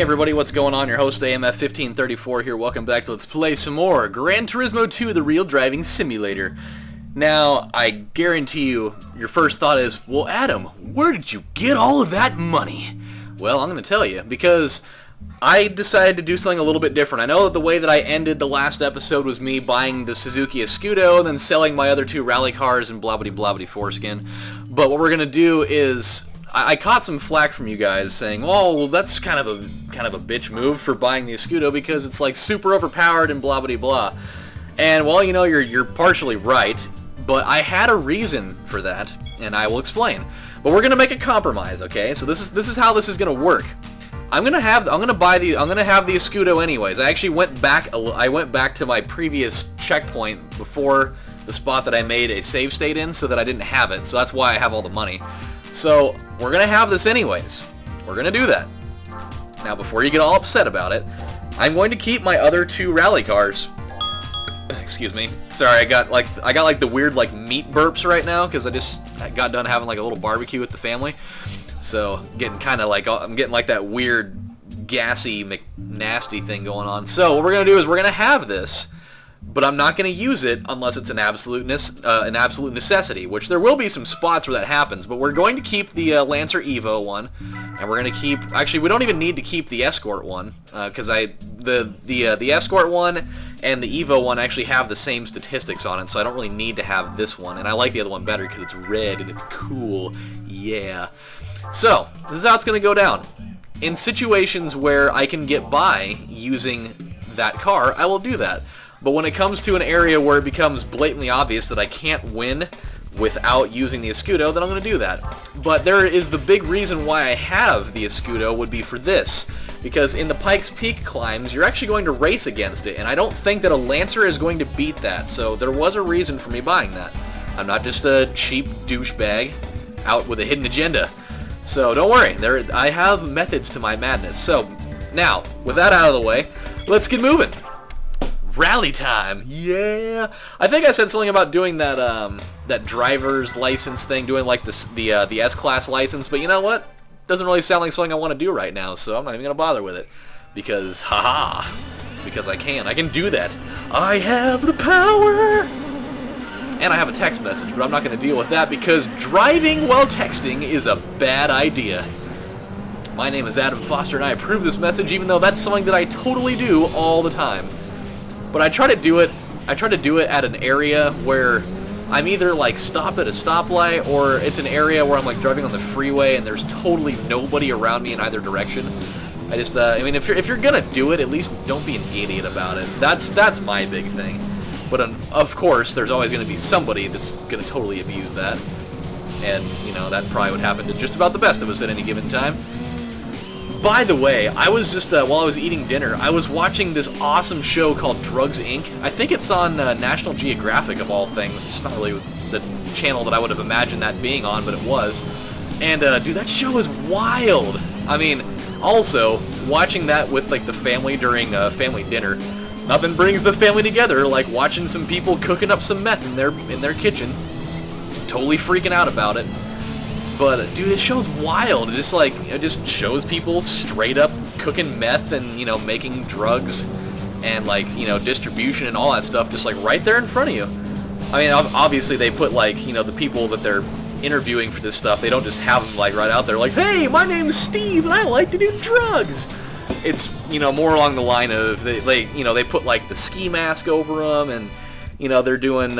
Hey everybody, what's going on? Your host AMF1534 here. Welcome back to Let's Play some more Gran Turismo 2, the real driving simulator. Now, I guarantee you, your first thought is, well Adam, where did you get all of that money? Well, I'm going to tell you, because I decided to do something a little bit different. I know that the way that I ended the last episode was me buying the Suzuki Escudo and then selling my other two rally cars and blah-blah-blah foreskin. But what we're going to do is, I caught some flack from you guys saying, well, that's kind of a bitch move for buying the Escudo because it's like super overpowered and blah blah blah. And well, you know, you're partially right, but I had a reason for that, and I will explain. But we're gonna make a compromise, okay? So this is how this is gonna work. I'm gonna have the Escudo anyways. I actually went back to my previous checkpoint before the spot that I made a save state in, so that I didn't have it. So that's why I have all the money. So, we're going to have this anyways. We're going to do that. Now, before you get all upset about it, I'm going to keep my other two rally cars. Excuse me. Sorry, I got like the weird like meat burps right now because I got done having like a little barbecue with the family. So, getting kind of like, I'm getting like that weird gassy McNasty thing going on. So, what we're going to do is we're going to have this, but I'm not going to use it unless it's an absolute necessity, which there will be some spots where that happens, but we're going to keep the Lancer Evo one, and we're going to keep, actually we don't even need to keep the Escort one, because the Escort one and the Evo one actually have the same statistics on it, so I don't really need to have this one, and I like the other one better because it's red and it's cool, yeah. So, this is how it's going to go down. In situations where I can get by using that car, I will do that. But when it comes to an area where it becomes blatantly obvious that I can't win without using the Escudo, then I'm going to do that. But there is the big reason why I have the Escudo would be for this. Because in the Pikes Peak climbs, you're actually going to race against it, and I don't think that a Lancer is going to beat that. So there was a reason for me buying that. I'm not just a cheap douchebag out with a hidden agenda. So don't worry, I have methods to my madness. So now, with that out of the way, let's get moving. Rally time, yeah! I think I said something about doing that that driver's license thing, doing like the S-Class license, but you know what? Doesn't really sound like something I want to do right now, so I'm not even gonna bother with it. Because, because I can do that. I have the power! And I have a text message, but I'm not gonna deal with that because driving while texting is a bad idea. My name is Adam Foster and I approve this message even though that's something that I totally do all the time. But I try to do it at an area where I'm either like stopped at a stoplight or it's an area where I'm like driving on the freeway and there's totally nobody around me in either direction. I mean, if you're gonna do it, at least don't be an idiot about it. That's my big thing. But of course, there's always gonna be somebody that's gonna totally abuse that. And, you know, that probably would happen to just about the best of us at any given time. By the way, I was just, while I was eating dinner, I was watching this awesome show called Drugs, Inc. I think it's on National Geographic, of all things. It's not really the channel that I would have imagined that being on, but it was. And, dude, that show is wild! I mean, also, watching that with, like, the family during family dinner, nothing brings the family together like watching some people cooking up some meth in their kitchen. Totally freaking out about it. But, dude, this show's wild. It just shows people straight up cooking meth and, you know, making drugs and, like, you know, distribution and all that stuff just, like, right there in front of you. I mean, obviously they put, like, you know, the people that they're interviewing for this stuff, they don't just have them, like, right out there, like, hey, my name's Steve and I like to do drugs. It's, you know, more along the line of, you know, they put, like, the ski mask over them and, you know, they're doing,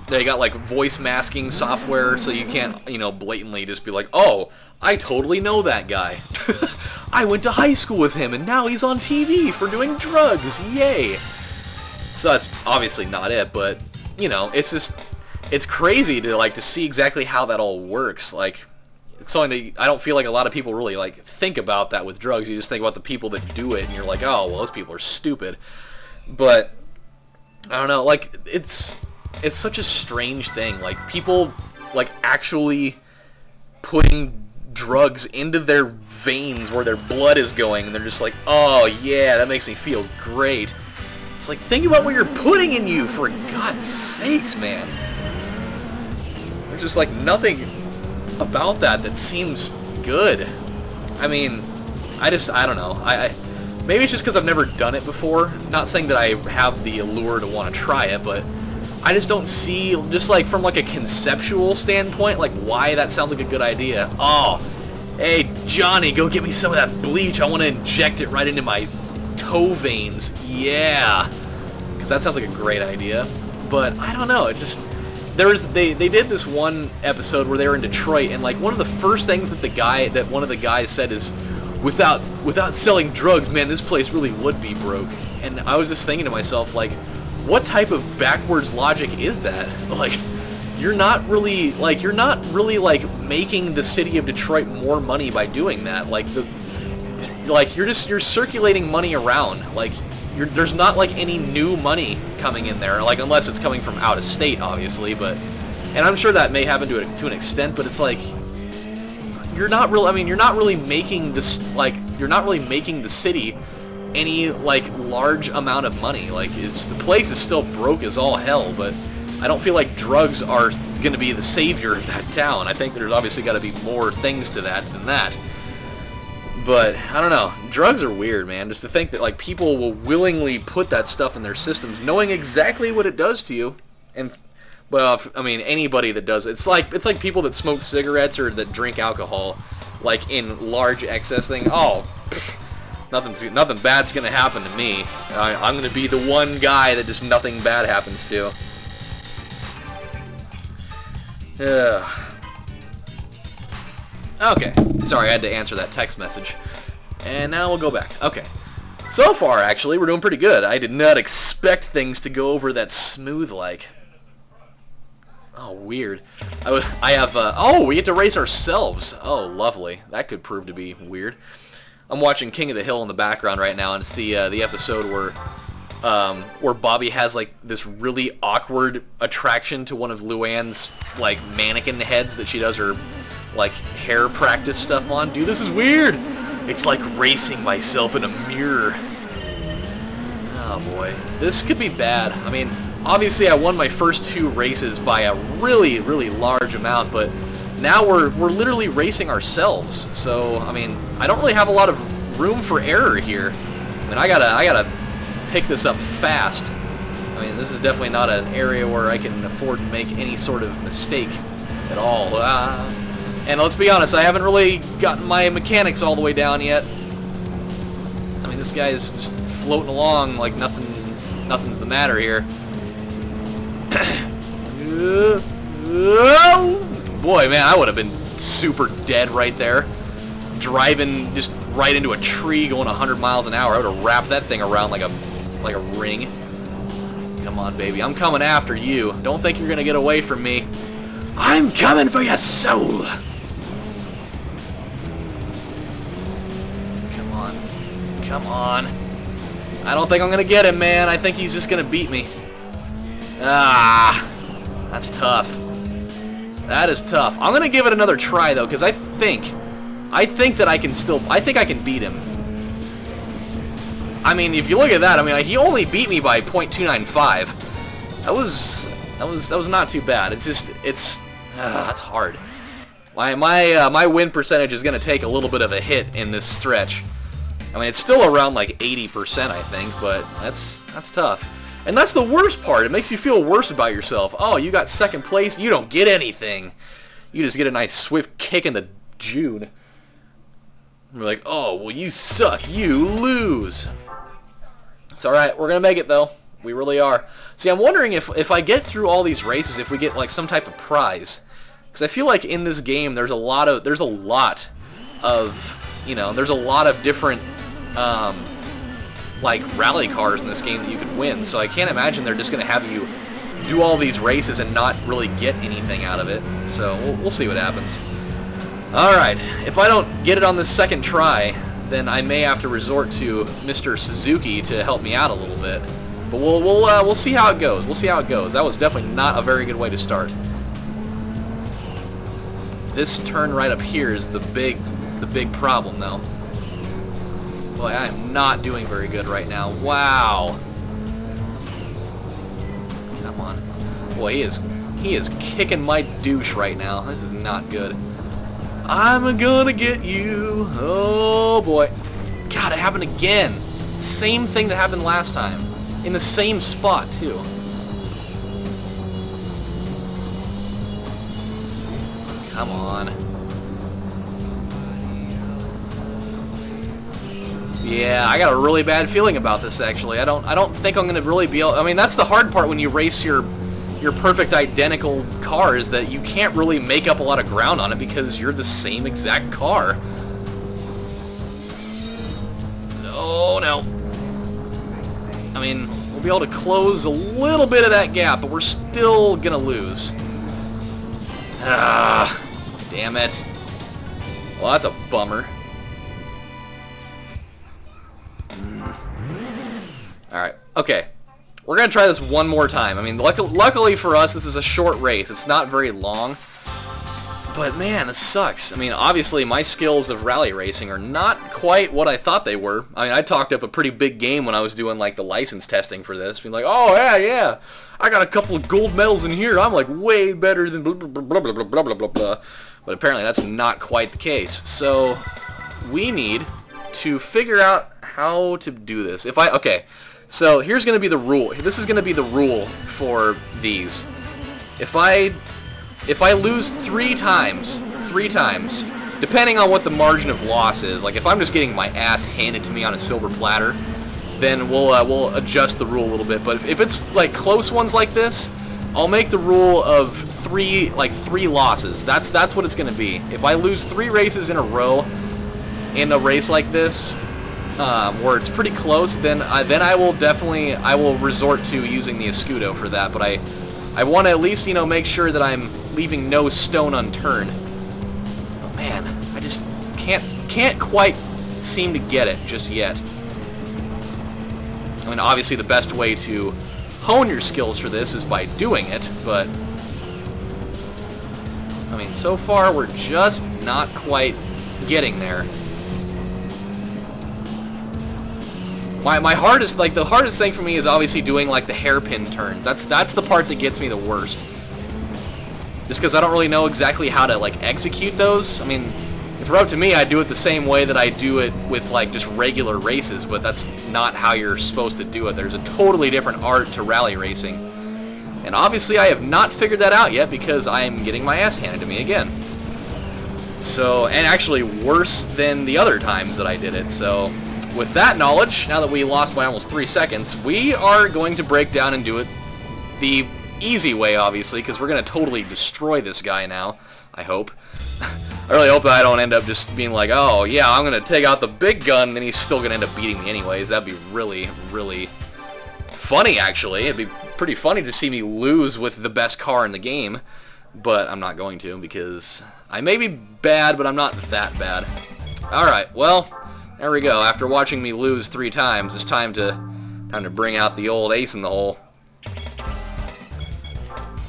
they got like voice masking software so you can't, you know, blatantly just be like, oh, I totally know that guy. I went to high school with him and now he's on TV for doing drugs. Yay. So that's obviously not it, but, you know, it's just, it's crazy to see exactly how that all works. Like, it's something that I don't feel like a lot of people really, like, think about that with drugs. You just think about the people that do it and you're like, oh, well, those people are stupid. But, I don't know, like, it's such a strange thing, like, people, like, actually putting drugs into their veins where their blood is going, and they're just like, oh, yeah, that makes me feel great. It's like, think about what you're putting in you, for God's sakes, man. There's just, like, nothing about that seems good. I mean, I don't know. Maybe it's just because I've never done it before. Not saying that I have the allure to want to try it, but I just don't see, just like from like a conceptual standpoint, like why that sounds like a good idea. Oh, hey Johnny, go get me some of that bleach. I want to inject it right into my toe veins. Yeah, because that sounds like a great idea. But I don't know. It just they did this one episode where they were in Detroit, and like one of the first things that one of the guys said is, without selling drugs, man, this place really would be broke. And I was just thinking to myself, like, what type of backwards logic is that? Like, you're not really making the city of Detroit more money by doing that. Like you're circulating money around. Like there's not like any new money coming in there, like unless it's coming from out of state, obviously. But and I'm sure that may happen to an extent, but it's like you're not really making this, like you're not really making the city any like large amount of money. Like the place is still broke as all hell, but I don't feel like drugs are going to be the savior of that town. I think there's obviously got to be more things to that than that. But I don't know. Drugs are weird, man. Just to think that like people will willingly put that stuff in their systems, knowing exactly what it does to you. And well, I mean anybody that does it's like people that smoke cigarettes or that drink alcohol, like in large excess thing. Oh. Nothing bad's gonna happen to me. I'm gonna be the one guy that just nothing bad happens to. Okay, sorry, I had to answer that text message. And now we'll go back. Okay. So far, actually, we're doing pretty good. I did not expect things to go over that smooth like. Oh, weird. I have, oh, we get to race ourselves. Oh, lovely. That could prove to be weird. I'm watching King of the Hill in the background right now, and it's the episode where Bobby has like this really awkward attraction to one of Luann's like mannequin heads that she does her like hair practice stuff on. Dude, this is weird. It's like racing myself in a mirror. Oh boy, this could be bad. I mean, obviously I won my first 2 races by a really, really large amount, but now we're literally racing ourselves. So I mean, I don't really have a lot of room for error here. I mean, I gotta pick this up fast. I mean, this is definitely not an area where I can afford to make any sort of mistake at all. And let's be honest, I haven't really gotten my mechanics all the way down yet. I mean, this guy is just floating along like nothing's the matter here. Boy, man, I would have been super dead right there. Driving just right into a tree going 100 miles an hour. I would have wrapped that thing around like a ring. Come on, baby. I'm coming after you. Don't think you're going to get away from me. I'm coming for your soul. Come on. Come on. I don't think I'm going to get him, man. I think he's just going to beat me. Ah. That's tough. That is tough. I'm going to give it another try, though, because I think that I can beat him. I mean, if you look at that, I mean, he only beat me by .295. That was not too bad. That's hard. My win percentage is going to take a little bit of a hit in this stretch. I mean, it's still around like 80%, I think, but that's tough. And that's the worst part. It makes you feel worse about yourself. Oh, you got second place. You don't get anything. You just get a nice swift kick in the June. We're like, oh, well, you suck. You lose. It's alright. We're going to make it, though. We really are. See, I'm wondering if I get through all these races, if we get, like, some type of prize. Because I feel like in this game, there's a lot of different, like, rally cars in this game that you could win. So I can't imagine they're just going to have you do all these races and not really get anything out of it. So we'll see what happens. Alright, if I don't get it on this second try, then I may have to resort to Mr. Suzuki to help me out a little bit. But we'll see how it goes. We'll see how it goes. That was definitely not a very good way to start. This turn right up here is the big problem, though. Boy, I am not doing very good right now. Wow. Come on. Boy, he is kicking my douche right now. This is not good. I'm gonna get you. Oh boy. God, it happened again. Same thing that happened last time. In the same spot, too. Come on. Yeah, I got a really bad feeling about this, actually. I don't think I'm gonna really be able... I mean, that's the hard part when you race your perfect identical car, is that you can't really make up a lot of ground on it because you're the same exact car. Oh no. I mean, we'll be able to close a little bit of that gap, but we're still gonna lose. Ah, damn it. Well, that's a bummer. Alright, okay. We're gonna try this one more time. I mean, luckily for us, this is a short race. It's not very long. But man, this sucks. I mean, obviously my skills of rally racing are not quite what I thought they were. I mean, I talked up a pretty big game when I was doing like the license testing for this. Being like, oh yeah, I got a couple of gold medals in here. I'm like way better than blah blah blah blah blah blah blah blah blah. But apparently that's not quite the case. So we need to figure out how to do this. Okay, so here's gonna be the rule. This is gonna be the rule for these. If I lose three times, depending on what the margin of loss is, like if I'm just getting my ass handed to me on a silver platter, then we'll adjust the rule a little bit. But if it's like close ones like this, I'll make the rule of three losses. That's what it's going to be. If I lose 3 races in a row in a race like this, where it's pretty close, then I will resort to using the Escudo for that. But I want to at least, you know, make sure that I'm leaving no stone unturned. Oh man, I just can't quite seem to get it just yet. I mean, obviously the best way to hone your skills for this is by doing it, but I mean, so far we're just not quite getting there. My hardest, like the hardest thing for me is obviously doing like the hairpin turns. That's the part that gets me the worst. Just because I don't really know exactly how to like execute those. I mean, if it were up to me, I'd do it the same way that I do it with like just regular races, but that's not how you're supposed to do it. There's a totally different art to rally racing. And obviously I have not figured that out yet because I am getting my ass handed to me again. So, and actually worse than the other times that I did it. So with that knowledge, now that we lost by almost 3 seconds, we are going to break down and do it the easy way, obviously, because we're going to totally destroy this guy now, I hope. I really hope that I don't end up just being like, oh, yeah, I'm going to take out the big gun, and then he's still going to end up beating me anyways. That'd be really, really funny, actually. It'd be pretty funny to see me lose with the best car in the game, but I'm not going to, because I may be bad, but I'm not that bad. Alright, well, there we go. After watching me lose 3 times, it's time to bring out the old ace in the hole.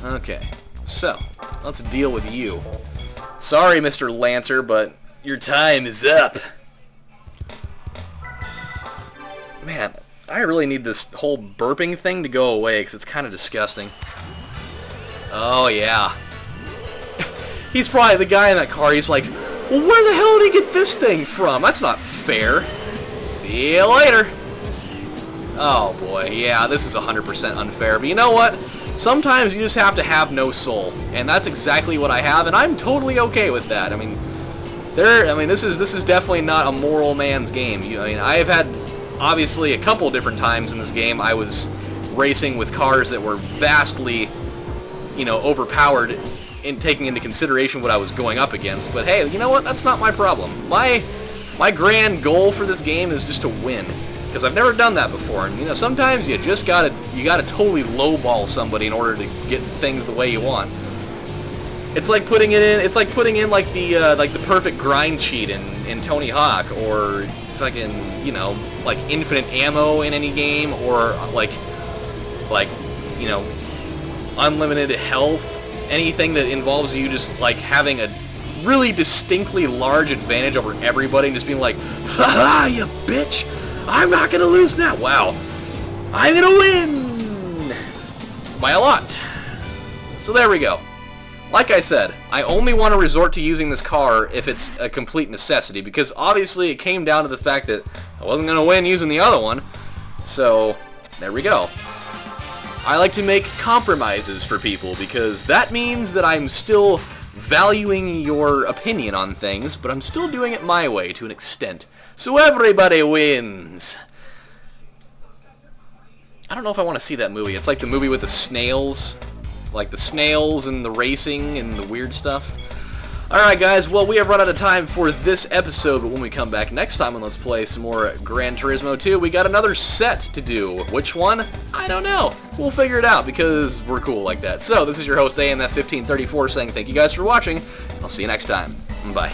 Okay, so let's deal with you. Sorry, Mr. Lancer, but your time is up. Man, I really need this whole burping thing to go away because it's kind of disgusting. Oh, yeah. He's probably the guy in that car. He's like, well, where the hell did he get this thing from? That's not fair. See you later. Oh, boy. Yeah, this is 100% unfair. But you know what? Sometimes you just have to have no soul, and that's exactly what I have, and I'm totally okay with that. I mean, this is definitely not a moral man's game. I mean, I have had obviously a couple different times in this game I was racing with cars that were vastly, you know, overpowered in taking into consideration what I was going up against. But hey, you know what? That's not my problem. My grand goal for this game is just to win. Because I've never done that before, and you know, sometimes you just gotta totally lowball somebody in order to get things the way you want. It's like putting it in. It's like putting in like the perfect grind cheat in Tony Hawk, or fucking, you know, like infinite ammo in any game, or like you know, unlimited health. Anything that involves you just like having a really distinctly large advantage over everybody, and just being like, "Ha ha, you bitch! I'm not gonna lose now. Wow, I'm gonna win by a lot." So there we go. Like I said, I only want to resort to using this car if it's a complete necessity, because obviously it came down to the fact that I wasn't going to win using the other one. So, there we go. I like to make compromises for people, because that means that I'm still valuing your opinion on things, but I'm still doing it my way to an extent. So everybody wins! I don't know if I want to see that movie. It's like the movie with the snails. Like the snails and the racing and the weird stuff. Alright guys, well we have run out of time for this episode, but when we come back next time and let's play some more Gran Turismo 2, we got another set to do. Which one? I don't know. We'll figure it out because we're cool like that. So, this is your host AMF1534 saying thank you guys for watching. I'll see you next time. Bye.